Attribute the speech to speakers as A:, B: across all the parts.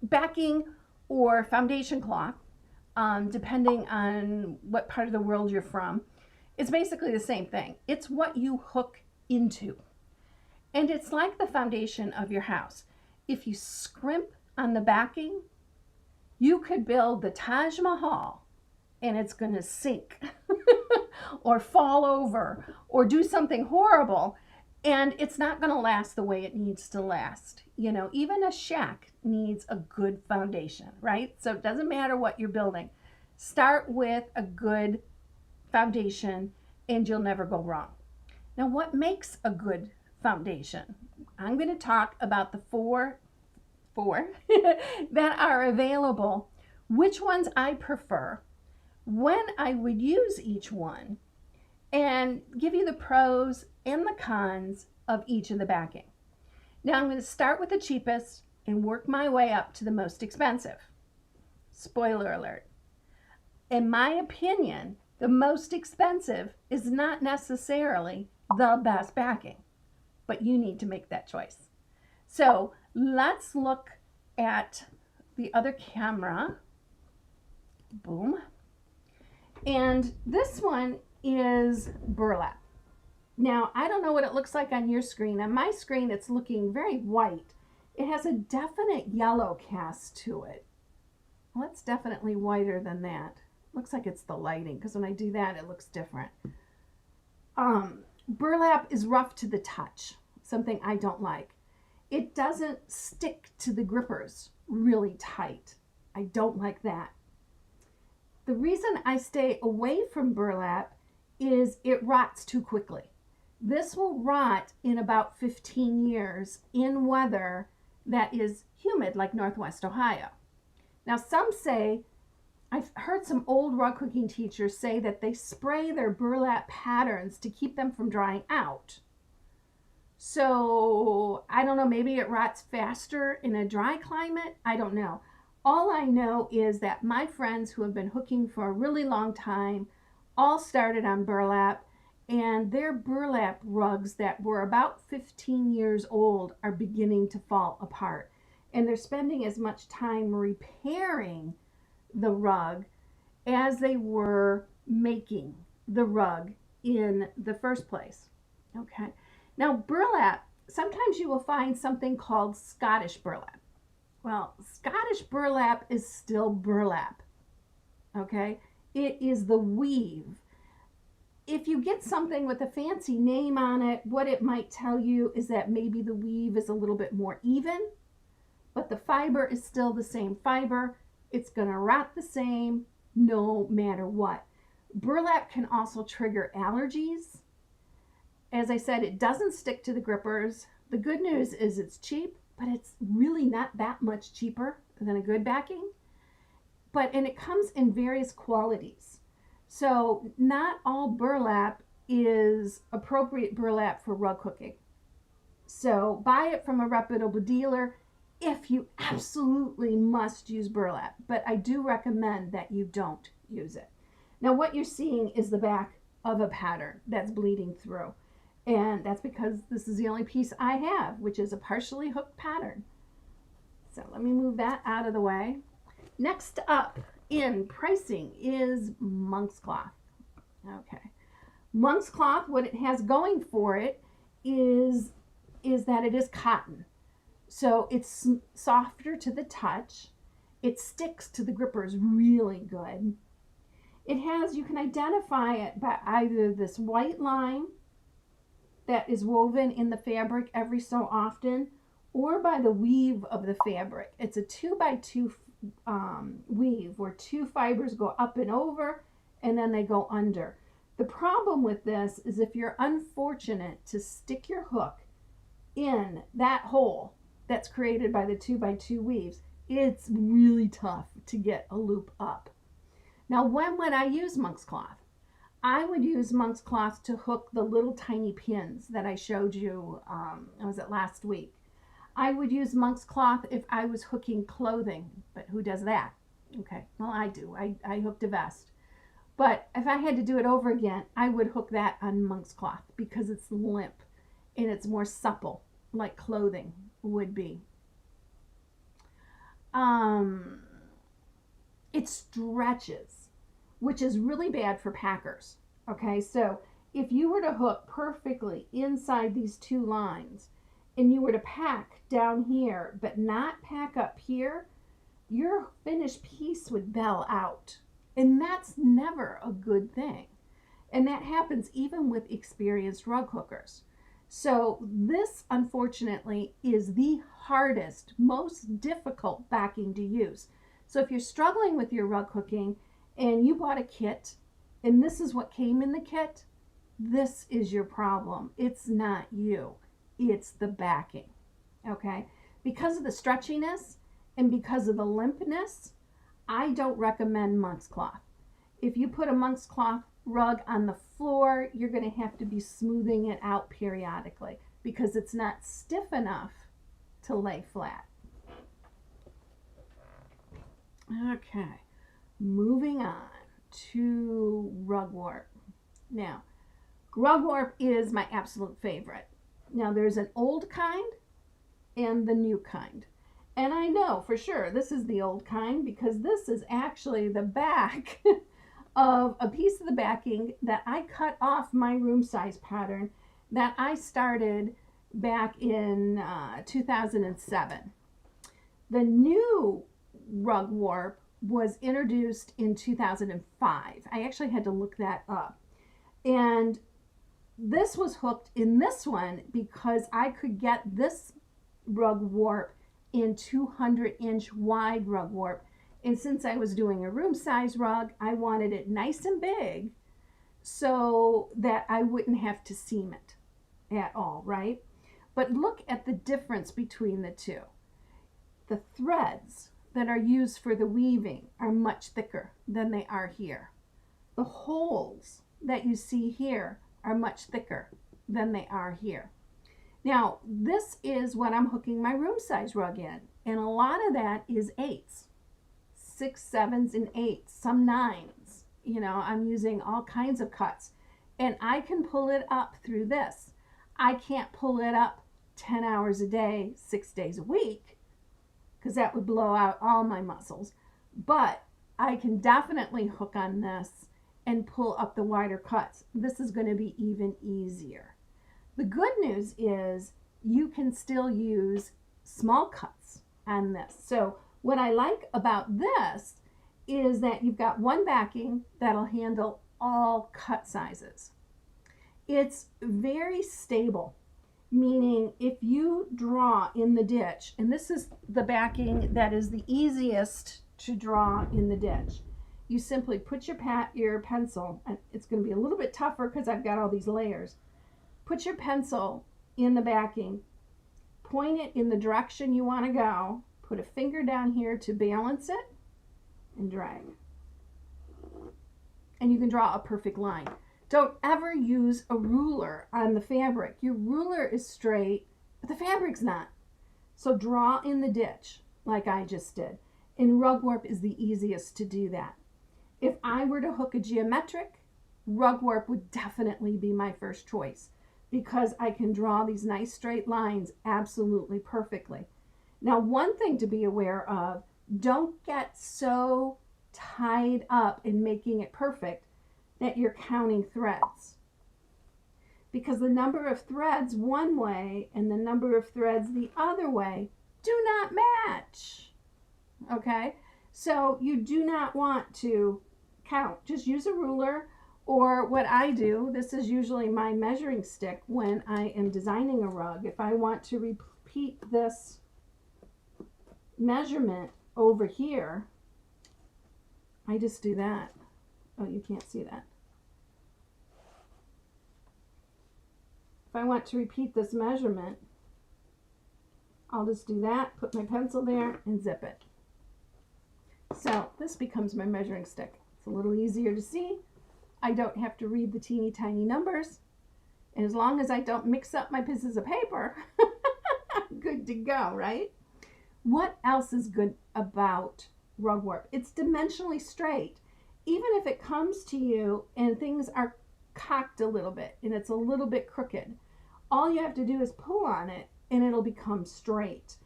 A: backing or foundation cloth, depending on what part of the world you're from, it's basically the same thing. It's what you hook into. And it's like the foundation of your house. If you scrimp on the backing, you could build the Taj Mahal and it's going to sink or fall over or do something horrible, and it's not going to last the way it needs to last. You know, even a shack needs a good foundation, right? So it doesn't matter what you're building. Start with a good foundation and you'll never go wrong. Now, what makes a good foundation? I'm going to talk about the four that are available, which ones I prefer, when I would use each one, and give you the pros and the cons of each of the backing. Now I'm going to start with the cheapest and work my way up to the most expensive. Spoiler alert. In my opinion, the most expensive is not necessarily the best backing, but you need to make that choice. So let's look at the other camera. Boom. And this one is burlap. Now, I don't know what it looks like on your screen. On my screen, it's looking very white. It has a definite yellow cast to it. Well, it's definitely whiter than that. Looks like it's the lighting, because when I do that, it looks different. Burlap is rough to the touch, something I don't like. It doesn't stick to the grippers really tight. I don't like that. The reason I stay away from burlap is it rots too quickly. This will rot in about 15 years in weather that is humid, like Northwest Ohio. Now, some say, I've heard some old rug cooking teachers say that they spray their burlap patterns to keep them from drying out. So I don't know, maybe it rots faster in a dry climate. I don't know. All I know is that my friends who have been hooking for a really long time all started on burlap, and their burlap rugs that were about 15 years old are beginning to fall apart. And they're spending as much time repairing the rug as they were making the rug in the first place. Okay. Now, burlap, sometimes you will find something called Scottish burlap. Well, Scottish burlap is still burlap. Okay. It is the weave. If you get something with a fancy name on it, what it might tell you is that maybe the weave is a little bit more even, but the fiber is still the same fiber. It's going to rot the same no matter what. Burlap can also trigger allergies. As I said, it doesn't stick to the grippers. The good news is it's cheap, but it's really not that much cheaper than a good backing. And it comes in various qualities. So not all burlap is appropriate burlap for rug cooking. So buy it from a reputable dealer if you absolutely must use burlap. But I do recommend that you don't use it. Now what you're seeing is the back of a pattern that's bleeding through. And that's because this is the only piece I have, which is a partially hooked pattern. So let me move that out of the way. Next up in pricing is monk's cloth. Okay. Monk's cloth, what it has going for it is that it is cotton. So it's softer to the touch. It sticks to the grippers really good. It has, you can identify it by either this white line that is woven in the fabric every so often, or by the weave of the fabric. It's a 2x2 weave where two fibers go up and over and then they go under. The problem with this is if you're unfortunate to stick your hook in that hole that's created by the 2x2 weaves, it's really tough to get a loop up. Now, when would I use monk's cloth? I would use monk's cloth to hook the little tiny pins that I showed you, was it last week? I would use monk's cloth if I was hooking clothing, but who does that? Okay, well I do, I hooked a vest. But if I had to do it over again, I would hook that on monk's cloth because it's limp and it's more supple like clothing would be. um, it stretches, which is really bad for packers. Okay, so if you were to hook perfectly inside these two lines and you were to pack down here but not pack up here, your finished piece would bell out. And that's never a good thing. And that happens even with experienced rug hookers. So this, unfortunately, is the hardest, most difficult backing to use. So if you're struggling with your rug hooking and you bought a kit and this is what came in the kit, this is your problem. It's not you. It's the backing. Okay? Because of the stretchiness and because of the limpness, I don't recommend monk's cloth. If you put a monk's cloth rug on the floor, you're going to have to be smoothing it out periodically because it's not stiff enough to lay flat. Okay, moving on to rug warp. Now, rug warp is my absolute favorite. Now, there's an old kind and the new kind. And I know for sure this is the old kind because this is actually the back of a piece of the backing that I cut off my room size pattern that I started back in 2007. The new rug warp was introduced in 2005. I actually had to look that up. And this was hooked in this one because I could get this rug warp in 200-inch wide rug warp. And since I was doing a room size rug, I wanted it nice and big so that I wouldn't have to seam it at all, right? But look at the difference between the two. The threads that are used for the weaving are much thicker than they are here. The holes that you see here are much thicker than they are here. Now, this is what I'm hooking my room size rug in, and a lot of that is 8s. 6, 7s, and 8s, some 9s. You know, I'm using all kinds of cuts. And I can pull it up through this. I can't pull it up 10 hours a day, 6 days a week, because that would blow out all my muscles. But I can definitely hook on this and pull up the wider cuts. This is going to be even easier. The good news is you can still use small cuts on this. So what I like about this is that you've got one backing that'll handle all cut sizes. It's very stable, meaning if you draw in the ditch, and this is the backing that is the easiest to draw in the ditch, you simply put your pencil, and it's going to be a little bit tougher because I've got all these layers. Put your pencil in the backing, point it in the direction you want to go, put a finger down here to balance it, and drag. And you can draw a perfect line. Don't ever use a ruler on the fabric. Your ruler is straight, but the fabric's not. So draw in the ditch, like I just did. And rug warp is the easiest to do that. If I were to hook a geometric, rug warp would definitely be my first choice because I can draw these nice straight lines absolutely perfectly. Now, one thing to be aware of, don't get so tied up in making it perfect that you're counting threads. Because the number of threads one way and the number of threads the other way do not match. Okay? So you do not want to count. Just use a ruler, or what I do, this is usually my measuring stick when I am designing a rug. If I want to repeat this measurement over here, I just do that. Oh, you can't see that. If I want to repeat this measurement, I'll just do that, put my pencil there, and zip it. So this becomes my measuring stick. It's a little easier to see. I don't have to read the teeny tiny numbers. And as long as I don't mix up my pieces of paper, I'm good to go, right? What else is good about rug warp? It's dimensionally straight. Even if it comes to you and things are cocked a little bit and it's a little bit crooked, all you have to do is pull on it and it'll become straight.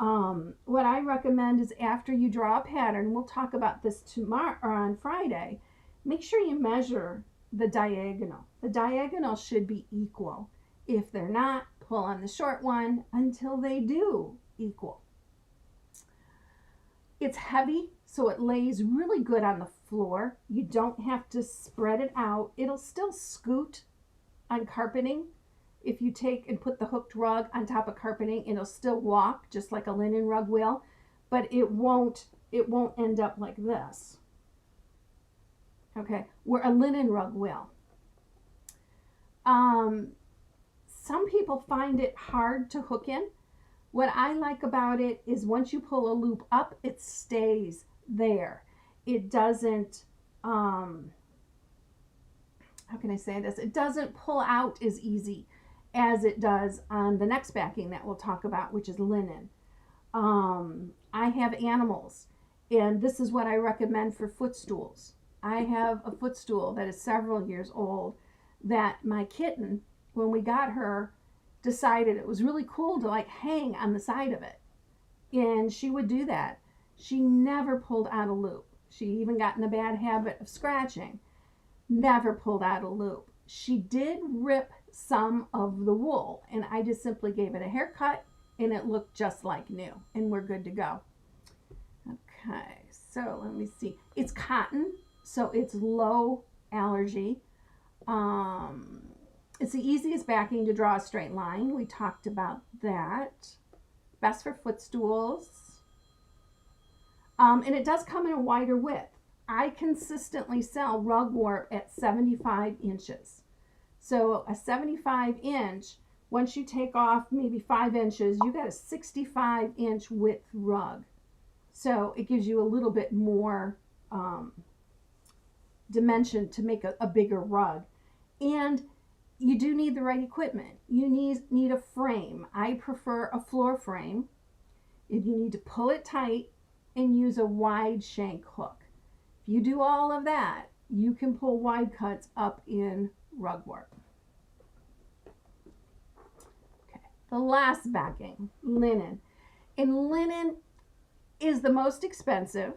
A: What I recommend is after you draw a pattern, we'll talk about this tomorrow or on Friday, make sure you measure the diagonal. The diagonal should be equal. If they're not, pull on the short one until they do equal. It's heavy, so it lays really good on the floor. You don't have to spread it out. It'll still scoot on carpeting. If you take and put the hooked rug on top of carpeting, it'll still walk just like a linen rug will, but it won't end up like this. Okay, where a linen rug will. Some people find it hard to hook in. What I like about it is once you pull a loop up, it stays there. It doesn't, how can I say this? It doesn't pull out as easy as it does on the next backing that we'll talk about, which is linen. I have animals, and this is what I recommend for footstools. I have a footstool that is several years old that my kitten, when we got her, decided it was really cool to like hang on the side of it. And she would do that. She never pulled out a loop. She even got in a bad habit of scratching. Never pulled out a loop. She did rip some of the wool, and I just simply gave it a haircut and it looked just like new, and we're good to go. Okay, so let me see. It's cotton, so it's low allergy. It's the easiest backing to draw a straight line. We talked about that. Best for footstools. And it does come in a wider width. I consistently sell rug warp at 75 inches. So a 75 inch, once you take off maybe 5 inches, you got a 65 inch width rug. So it gives you a little bit more dimension to make a bigger rug. And you do need the right equipment. You need a frame. I prefer a floor frame. And you need to pull it tight and use a wide shank hook. If you do all of that, you can pull wide cuts up in rug warp. Okay, the last backing, linen. And linen is the most expensive,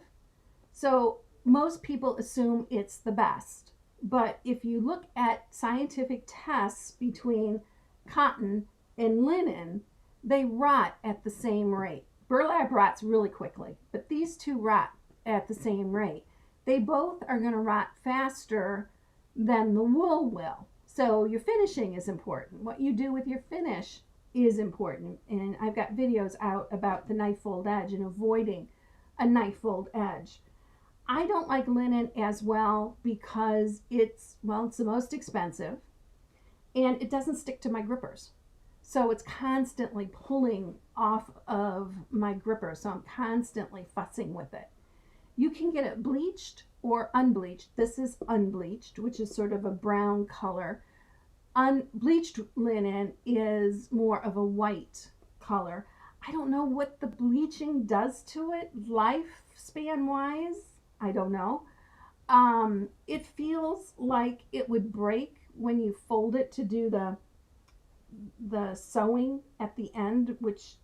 A: so most people assume it's the best. But if you look at scientific tests between cotton and linen, they rot at the same rate. Burlap rots really quickly, but these two rot at the same rate. They both are going to rot faster than the wool will. So your finishing is important. What you do with your finish is important. And I've got videos out about the knife fold edge and avoiding a knife fold edge. I don't like linen as well because it's the most expensive and it doesn't stick to my grippers. So it's constantly pulling off of my gripper. So I'm constantly fussing with it. You can get it bleached or unbleached. This is unbleached, which is sort of a brown color. Unbleached linen is more of a white color. I don't know what the bleaching does to it lifespan wise. I don't know. It feels like it would break when you fold it to do the sewing at the end, which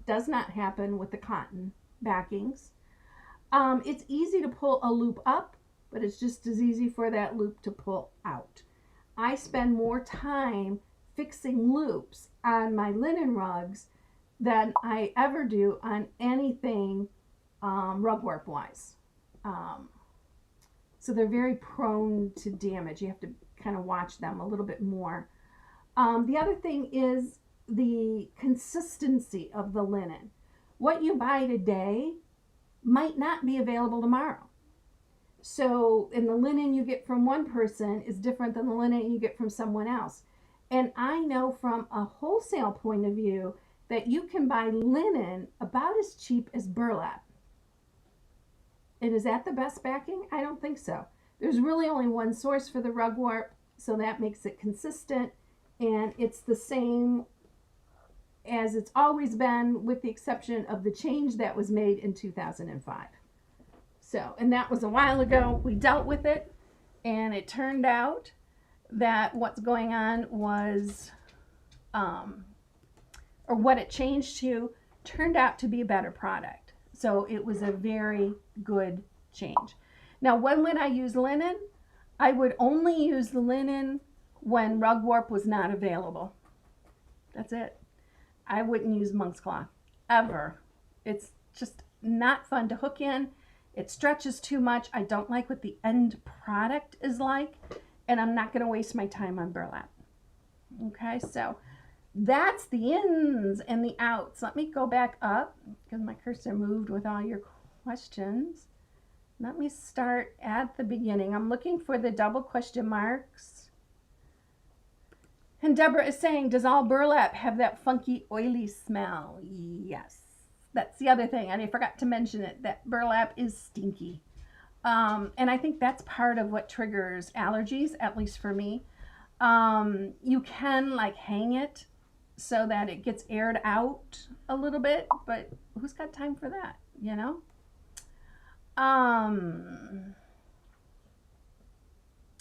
A: does not happen with the cotton backings. It's easy to pull a loop up, but it's just as easy for that loop to pull out. I spend more time fixing loops on my linen rugs than I ever do on anything rug warp wise. So they're very prone to damage. You have to kind of watch them a little bit more. The other thing is the consistency of the linen. What you buy today might not be available tomorrow. So, and the linen you get from one person is different than the linen you get from someone else. And I know from a wholesale point of view that you can buy linen about as cheap as burlap. And is that the best backing? I don't think so. There's really only one source for the rug warp, so that makes it consistent. And it's the same as it's always been, with the exception of the change that was made in 2005. So, and that was a while ago. We dealt with it, and it turned out that what's going on was, or what it changed to turned out to be a better product. So it was a very good change. Now, when would I use linen? I would only use the linen when rug warp was not available. That's it. I wouldn't use monk's cloth ever. It's just not fun to hook in. It stretches too much. I don't like what the end product is like, and I'm not going to waste my time on burlap. Okay, so that's the ins and the outs. Let me go back up because my cursor moved with all your questions. Let me start at the beginning. I'm looking for the double question marks. And Deborah is saying, does all burlap have that funky, oily smell? Yes. That's the other thing, and I forgot to mention it, that burlap is stinky. And I think that's part of what triggers allergies, at least for me. You can like hang it so that it gets aired out a little bit, but who's got time for that, you know?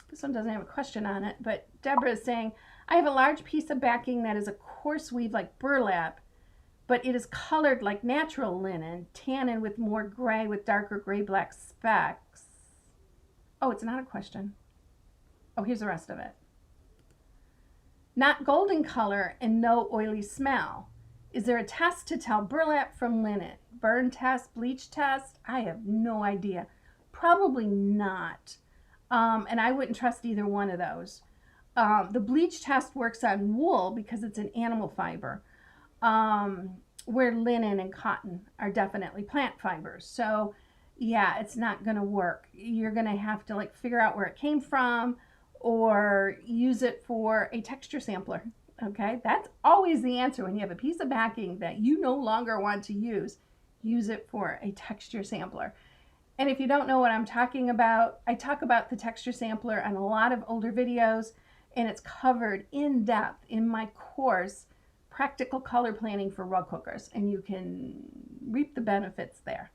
A: This one doesn't have a question on it, but Deborah is saying, I have a large piece of backing that is a coarse weave like burlap, but it is colored like natural linen, tannin with more gray with darker gray-black specks. Oh, it's not a question. Oh, here's the rest of it. Not golden color and no oily smell. Is there a test to tell burlap from linen? Burn test, bleach test? I have no idea. Probably not. And I wouldn't trust either one of those. The bleach test works on wool because it's an animal fiber, where linen and cotton are definitely plant fibers. So yeah, it's not going to work. You're going to have to like figure out where it came from or use it for a texture sampler. Okay, that's always the answer when you have a piece of backing that you no longer want to use it for a texture sampler. And if you don't know what I'm talking about, I talk about the texture sampler on a lot of older videos, and it's covered in depth in my course, Practical Color Planning for Rug Hookers, and you can reap the benefits there.